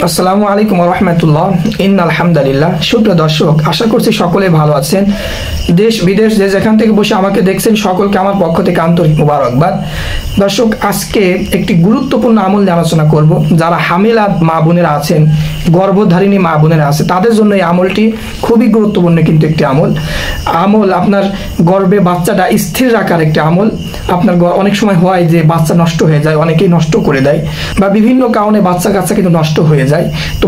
আসসালামু আলাইকুম ওয়া রাহমাতুল্লাহ। ইন্নাল হামদুলিল্লাহ। সুপ্রিয় দর্শক, আশা করছি সকলে ভালো আছেন। দেশ বিদেশ যে যেখান থেকে বসে আমাকে দেখছেন সকলকে আমার পক্ষ থেকে আন্তরিক মোবারকবাদ। দর্শক, আজকে একটি গুরুত্বপূর্ণ আমল নিয়ে আলোচনা করব। যারা হামিলা মা বোনেরা আছেন, গর্ভধারিণী মা বোনেরা আছে, তাদের জন্য এই আমলটি খুবই গুরুত্বপূর্ণ। কিন্তু একটি আমল আপনার গর্ভে বাচ্চাটা স্থির রাখার একটি আমল। আপনার অনেক সময় হয় যে বাচ্চা নষ্ট হয়ে যায়, অনেকেই নষ্ট করে দেয়, বা বিভিন্ন কারণে বাচ্চা কাচ্চা কিন্তু নষ্ট হয়ে যায়। তো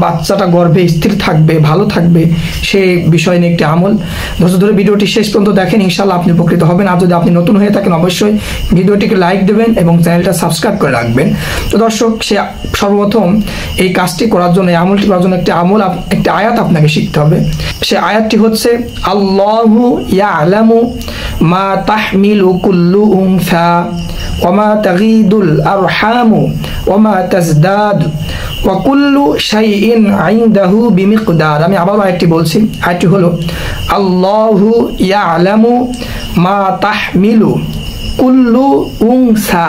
বাচ্চাটা গর্ভে স্থির থাকবে, ভালো থাকবে, সেই বিষয় নিয়ে একটি আমল। ধৈর্য ধরে ভিডিওটি শেষ পর্যন্ত দেখেন, ইনশাআল্লাহ আপনি উপকৃত হবেন। আর যদি আপনি নতুন হয়ে থাকেন অবশ্যই ভিডিওটিকে লাইক দেবেন এবং চ্যানেলটা সাবস্ক্রাইব করে রাখবেন। তো দর্শক, সর্বপ্রথম এই কাজটি করার জন্য, এই আমলটি করার জন্য একটি আয়াত আপনাকে শিখতে হবে। সে আয়াতটি হচ্ছে আল্লাহু ইয়ালামু মা তাহমিলু কুল্লু উনসা ওয়া মা তাগীদুল আরহামু ওয়া মা তাজদাদ ওয়া কুল্লু শাইইন ইনদাহু বিমিকদার। আমি আবার আয়াতটি বলছি। আয়াতটি হলো আল্লাহু ইয়ালামু মা তাহমিলু কুল্লু উনসা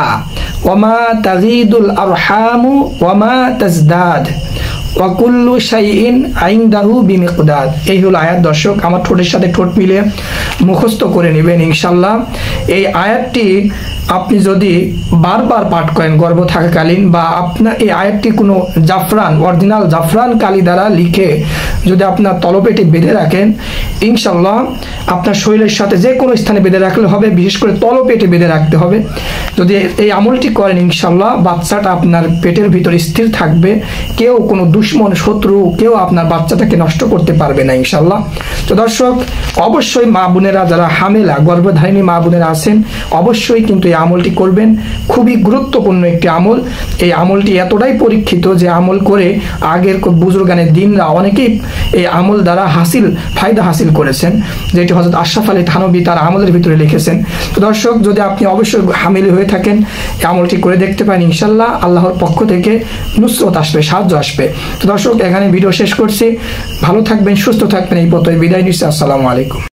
ওয়া মা তাগীদুল আরহামু ওয়া মা তাজদাদ ওয়া কুল্লু শাইইন ইনদাহু বিমিকদার। এই হলো আয়াত। দর্শক, আমার ঠোঁটের সাথে ঠোঁট মিলে মুখস্থ করে নেবেন ইনশাআল্লাহ। এই আয়াতটি আপনি যদি বারবার পাঠ করেন গর্ভ থাকাকালীন, বা আপনার এই আয়াতটি কোনো অরিজিনাল জাফরান কালি দ্বারা লিখে যদি আপনার তলপেটে বেঁধে রাখেন, ইনশাআল্লাহ আপনার শরীরের সাথে যে কোনো স্থানে বেঁধে রাখলে হবে, বিশেষ করে তলপেটে বেঁধে রাখতে হবে। যদি এই আমলটি করেন, ইনশাআল্লাহ বাচ্চাটা আপনার পেটের ভিতর স্থির থাকবে। কেউ, কোনো দুশ্মন, শত্রু কেউ আপনার বাচ্চাটাকে নষ্ট করতে পারবে না ইনশাআল্লাহ। তো দর্শক, অবশ্যই মা বোনেরা যারা হামেলা গর্ভধারিণী মা বোনেরা আছেন, অবশ্যই কিন্তু এই আমলটি করবেন। খুবই গুরুত্বপূর্ণ একটি আমল। এই আমলটি এতটাই পরীক্ষিত যে আমল করে আগের বুজুর্গানের দিনরা অনেকেই এই আমল দ্বারা ফায়দা হাসিল করেছেন, যেটি হযরত আশরাফ আলী থানভী তার আমলের ভিতরে লিখেছেন। তো দর্শক, যদি আপনি অবশ্যই হামিলি হয়ে থাকেন, এই আমলটি করে দেখতে পারেন। ইনশাআল্লাহ আল্লাহর পক্ষ থেকে নুসরত আসবে, সাহায্য আসবে। তো দর্শক, এখানে ভিডিও শেষ করছি। ভালো থাকবেন, সুস্থ থাকবেন, এই পথে বিদায় নিচ্ছি। আসসালামু আলাইকুম।